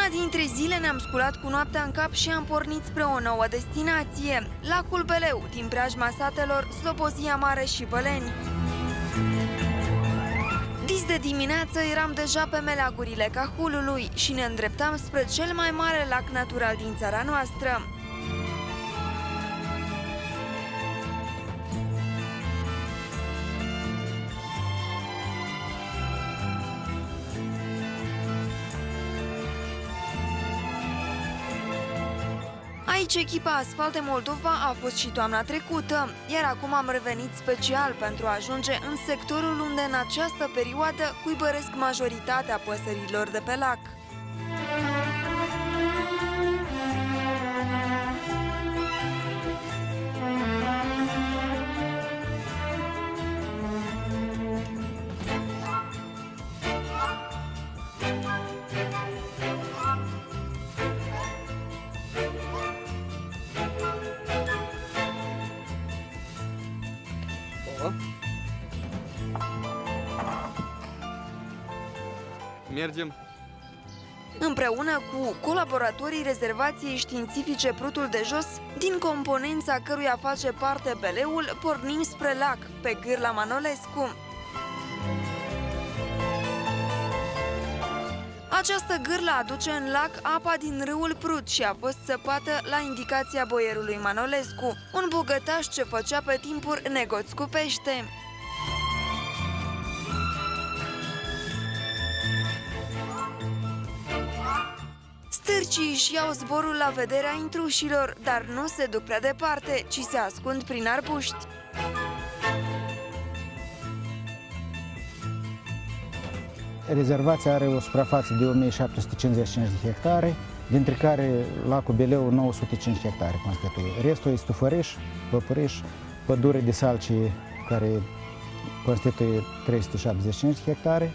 Una dintre zile ne-am sculat cu noaptea în cap și am pornit spre o nouă destinație, lacul Beleu, din preajma satelor Slobozia Mare și Băleni. Dis de dimineață eram deja pe meleagurile Cahulului și ne îndreptam spre cel mai mare lac natural din țara noastră. Aici echipa Asfalte Moldova a fost și toamna trecută, iar acum am revenit special pentru a ajunge în sectorul unde în această perioadă cuibăresc majoritatea păsărilor de pe lac. Mergem. Împreună cu colaboratorii rezervației științifice Prutul de Jos, din componența căruia face parte Beleul, pornim spre lac, pe Gârla Manolescu. Această gârlă aduce în lac apa din râul Prut și a fost săpată la indicația boierului Manolescu, un bogătaș ce făcea pe timpuri negoț cu pește. Stârcii își iau zborul la vederea intrușilor, dar nu se duc prea departe, ci se ascund prin arbuști. Rezervația are o suprafață de 1755 de hectare, dintre care lacul Beleu 905 hectare constituie. Restul e stufăriș, păpuriș, pădure de salci care constituie 375 hectare.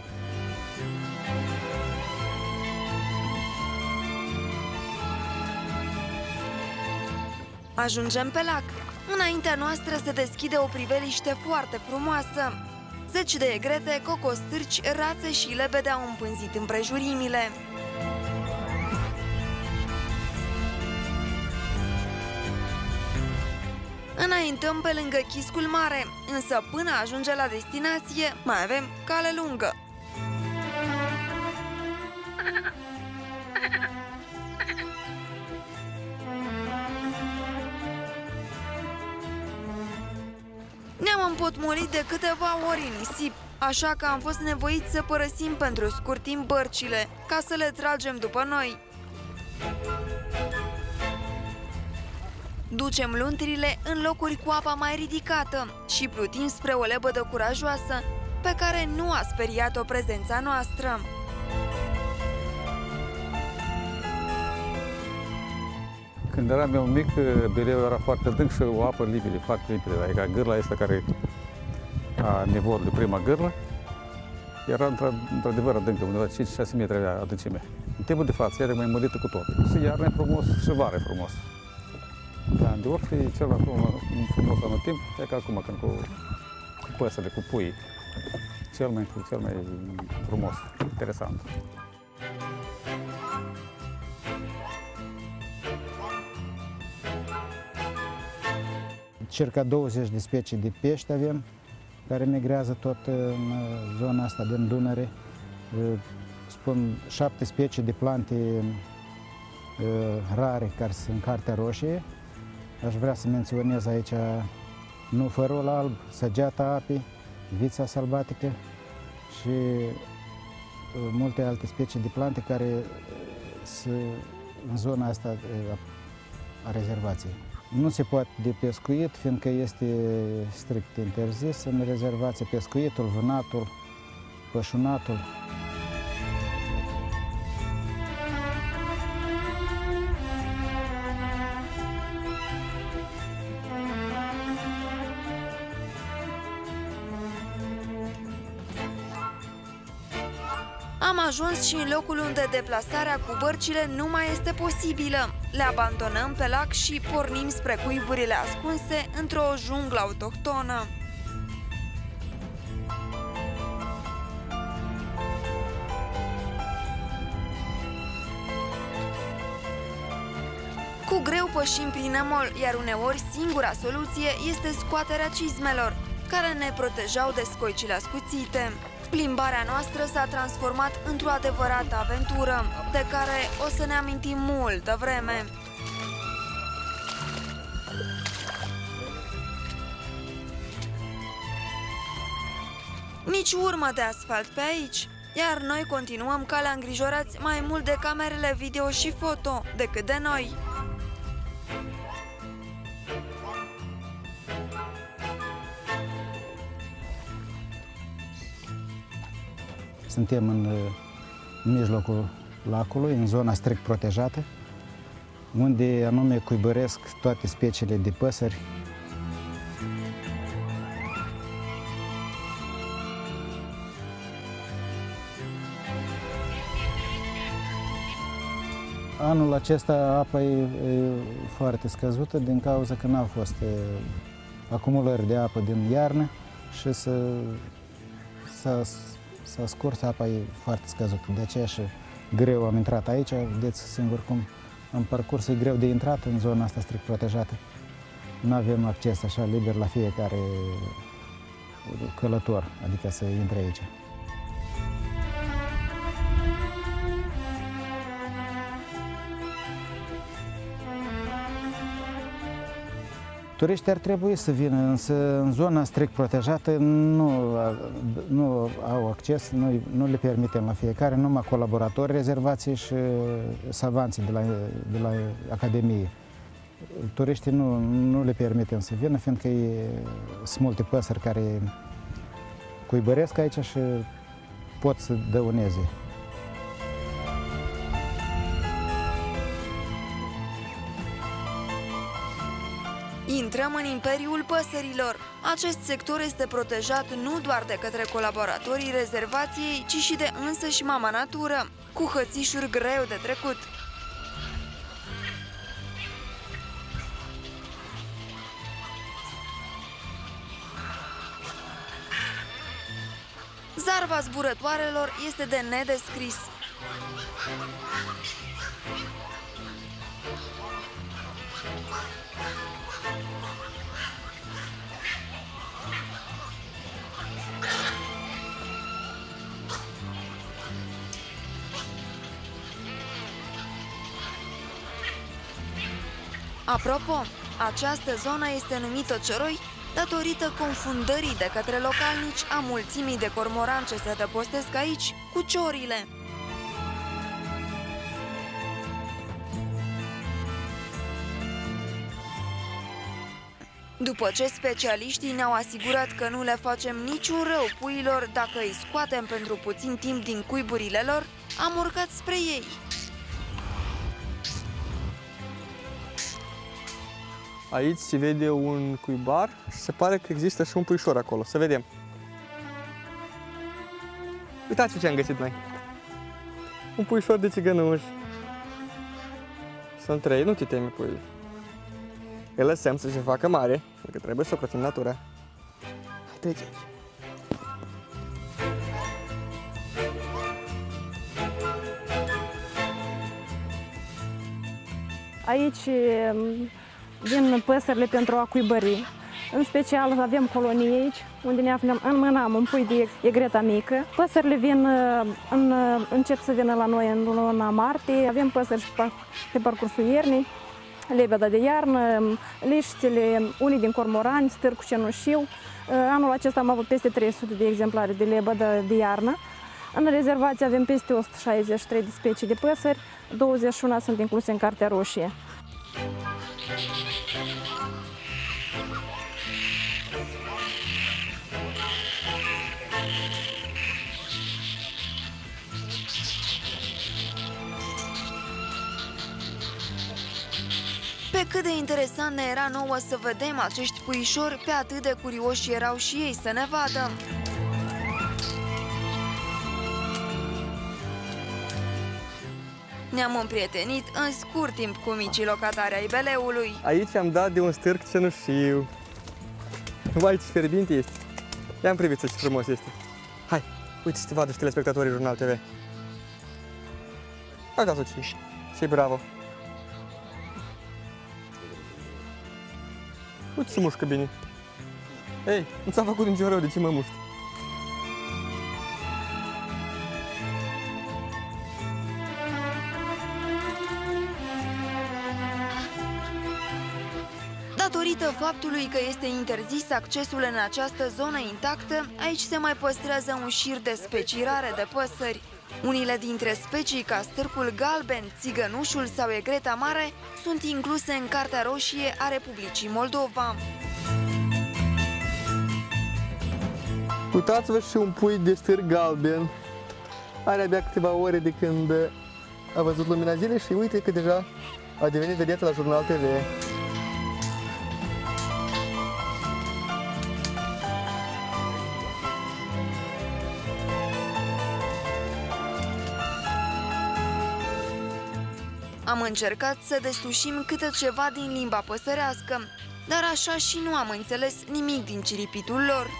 Ajungem pe lac. Înaintea noastră se deschide o priveliște foarte frumoasă. Zeci de egrete, cocostârci, rațe și lebede au împânzit împrejurimile. Înaintăm pe lângă Chiscul Mare, însă până ajunge la destinație mai avem cale lungă. Ne-am împotmolit de câteva ori în nisip, așa că am fost nevoiți să părăsim pentru scurt timp bărcile, ca să le tragem după noi. Ducem luntrile în locuri cu apa mai ridicată și plutim spre o lebădă curajoasă, pe care nu a speriat-o prezența noastră. Când eram eu mic, Beleu era foarte adânc și o apă limpede, foarte limpede. Adică gârla asta care a nivelul de prima gârlă era într-adevăr adâncă, undeva 5-6 metri adâncime. În timpul de față, era mai mărită cu tot. Și iarna e frumos și vara e frumos. Da, de ori e cel mai frumos anotimp, e ca acum, când cu păsările, cu puii. Cel mai frumos, interesant. Circa 20 de specii de pești avem, care migrează tot în zona asta din Dunăre. Spun 7 specii de plante rare care sunt în Cartea Roșie. Aș vrea să menționez aici nufărul alb, săgeata apii, vița sălbatică și multe alte specii de plante care sunt în zona asta a rezervației. Nu se poate de pescuit, fiindcă este strict interzis în rezervație pescuitul, vânatul, pășunatul. Am ajuns și în locul unde deplasarea cu bărcile nu mai este posibilă. Le abandonăm pe lac și pornim spre cuiburile ascunse într-o junglă autohtonă. Cu greu pășim prin nămol, iar uneori singura soluție este scoaterea cizmelor, care ne protejau de scoicile ascuțite. Plimbarea noastră s-a transformat într-o adevărată aventură, de care o să ne amintim multă vreme. Nici urmă de asfalt pe aici, iar noi continuăm calea îngrijorați mai mult de camerele video și foto decât de noi. Suntem în mijlocul lacului, în zona strict protejată, unde anume cuibăresc toate speciile de păsări. Anul acesta apa e foarte scăzută din cauza că n-au fost acumulări de apă din iarnă și s-a scurs, apa e foarte scăzută. De aceea și greu am intrat aici, vedeți singur cum în parcurs e greu de intrat în zona asta strict protejată. Nu avem acces așa liber la fiecare călător, adică să intre aici. Turiștii ar trebui să vină, însă în zona strict protejată nu au acces, nu le permitem la fiecare, numai colaboratori rezervații și savanții de la Academie. Turiștii nu le permitem să vină, fiindcă sunt multe păsări care cuibăresc aici și pot să dăuneze. Intrăm în imperiul păsărilor. Acest sector este protejat nu doar de către colaboratorii rezervației, ci și de însăși mama natură, cu hățișuri greu de trecut. Zarva zburătoarelor este de nedescris. Apropo, această zonă este numită Cioroi datorită confundării de către localnici a mulțimii de cormorani ce se răpostesc aici cu ciorile. După ce specialiștii ne-au asigurat că nu le facem niciun rău puiilor dacă îi scoatem pentru puțin timp din cuiburile lor, am urcat spre ei. Aici se vede un cuibar și se pare că există și un puișor acolo. Să vedem. Uitați ce am găsit noi. Un puișor de țigănuș. Sunt 3, nu te teme, puiul. Îl lăsăm să se facă mare, pentru că trebuie să ocrotim natura. Hai, trece. Aici vin păsările pentru a cuibări. În special avem colonii aici, unde ne aflăm în mână, am un pui de egreta mică. Păsările încep să vină la noi în luna martie. Avem păsări pe parcursul iernii, lebeda de iarnă, liștele, unii din cormorani, stârcu cenușiu. Anul acesta am avut peste 300 de exemplare de lebedă de iarnă. În rezervație avem peste 163 de specii de păsări, 21 sunt incluse în Cartea Roșie. Pe cât de interesant ne era nouă să vedem acești puișori, pe atât de curioși erau și ei să ne vadă. Ne-am împrietenit în scurt timp cu micii locatari ai beleului. Aici am dat de un stârc cenușiu. Vai, ce fierbinte este! Ia-mi priviți ce frumos este! Hai, uite să te vadă și telespectatorii Jurnal TV. Uitați-o ce bravo! Uite, se mușcă bine. Ei, nu ți-a făcut niciun rău, de ce mă muști? Datorită faptului că este interzis accesul în această zonă intactă, aici se mai păstrează un șir de specii rare de păsări. Unele dintre specii, ca stârcul galben, țigănușul sau egreta mare, sunt incluse în Cartea Roșie a Republicii Moldova. Uitați-vă și un pui de stârc galben. Are abia câteva ore de când a văzut lumina zilei și uite că deja a devenit vedetă la Jurnal TV. Am încercat să deslușim câte ceva din limba păsărească, dar așa și nu am înțeles nimic din ciripitul lor.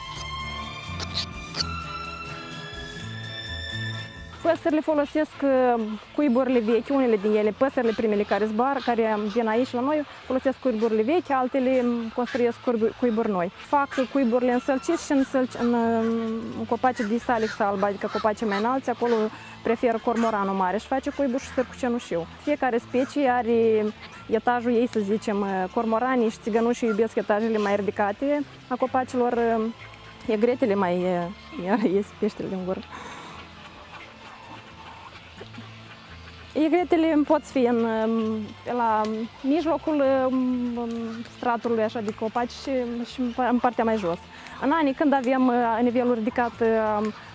Păsările folosesc cuiburile vechi, unele din ele, păsările primele care zboară, care vin aici la noi, folosesc cuiburile vechi, altele construiesc cuiburi noi. Fac cuiburile însălciți și în copaci de salix alb, adică copaci mai înalți, acolo preferă cormoranul mare și face cuiburi și stârcul cenușiu. Fiecare specie are etajul ei, să zicem, cormoranii și țigănușii iubesc etajele mai ridicate a copacilor, egretele mai ies peștele din gură. Egretele pot fi la mijlocul stratului așa de copaci și în partea mai jos. În anii când avem nivelul ridicat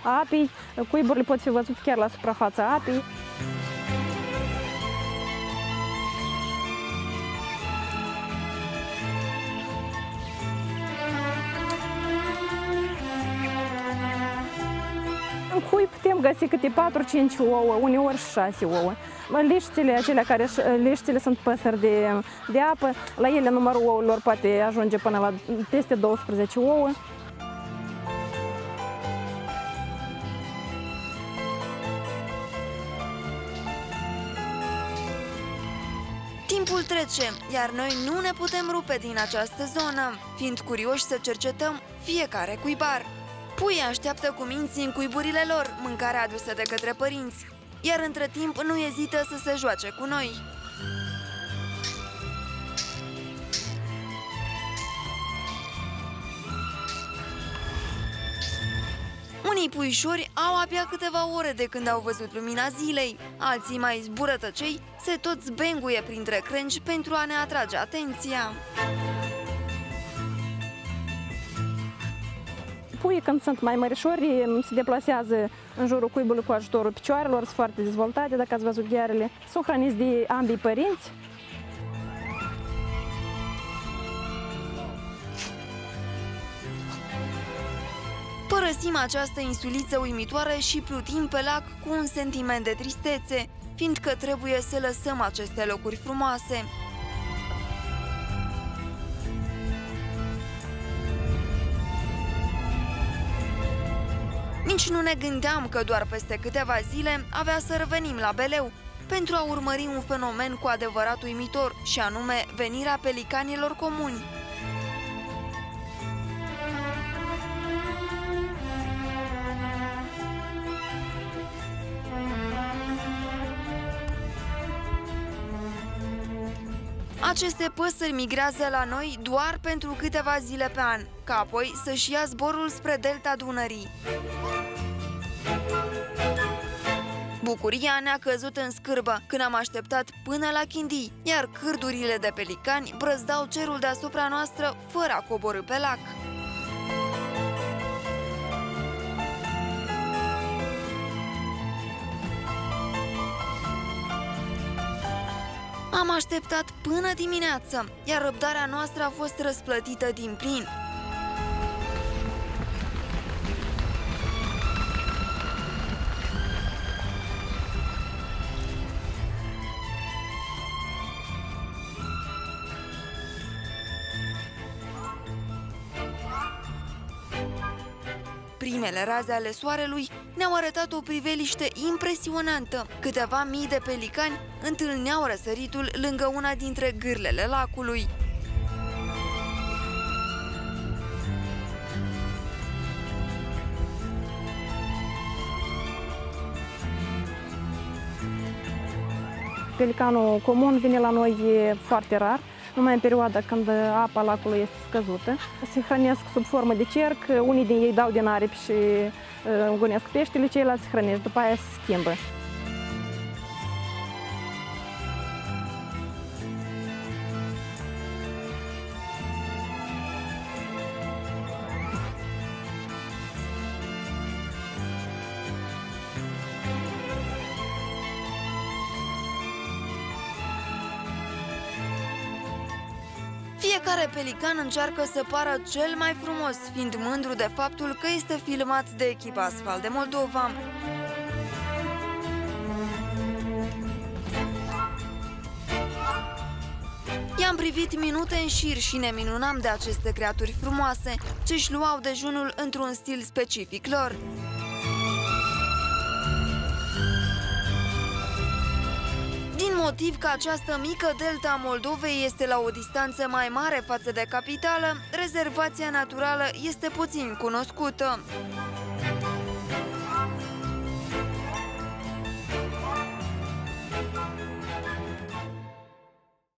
a apei, cuiburile pot fi văzute chiar la suprafața apei. În cui putem găsi câte 4-5 ouă, uneori și 6 ouă. Liștile acelea liștile sunt păsări de apă, la ele numărul ouălor poate ajunge până la peste 12 ouă. Timpul trece, iar noi nu ne putem rupe din această zonă, fiind curioși să cercetăm fiecare cuibar. Puii așteaptă cu minții în cuiburile lor mâncarea adusă de către părinți, iar între timp nu ezită să se joace cu noi. Unii puișori au abia câteva ore de când au văzut lumina zilei, alții mai zburătăcei se tot zbenguie printre crengi pentru a ne atrage atenția. Puii, când sunt mai mărișori, se deplasează în jurul cuibului cu ajutorul picioarelor, sunt foarte dezvoltate, dacă ați văzut ghearele. Sunt hrăniți de ambii părinți. Părăsim această insuliță uimitoare și plutim pe lac cu un sentiment de tristețe, fiindcă trebuie să lăsăm aceste locuri frumoase. Nici nu ne gândeam că doar peste câteva zile avea să revenim la Beleu pentru a urmări un fenomen cu adevărat uimitor, și anume venirea pelicanilor comuni. Aceste păsări migrează la noi doar pentru câteva zile pe an, ca apoi să-și ia zborul spre delta Dunării. Bucuria ne-a căzut în scârbă când am așteptat până la Chindii, iar cârdurile de pelicani brăzdau cerul deasupra noastră fără a coborî pe lac. Am așteptat până dimineață, iar răbdarea noastră a fost răsplătită din plin. Primele raze ale soarelui ne-au arătat o priveliște impresionantă. Câteva mii de pelicani întâlneau răsăritul lângă una dintre gârlele lacului. Pelicanul comun vine la noi foarte rar, numai în perioada când apa lacului este scăzută. Se hrănesc sub formă de cerc, unii din ei dau din aripi și îngonesc peștele, ceilalți se hrănesc, după aia se schimbă. Fiecare pelican încearcă să pară cel mai frumos, fiind mândru de faptul că este filmat de echipa Asfalt de Moldova. I-am privit minute în șir și ne minunam de aceste creaturi frumoase, ce își luau dejunul într-un stil specific lor. Din motiv că această mică delta a Moldovei este la o distanță mai mare față de capitală, rezervația naturală este puțin cunoscută.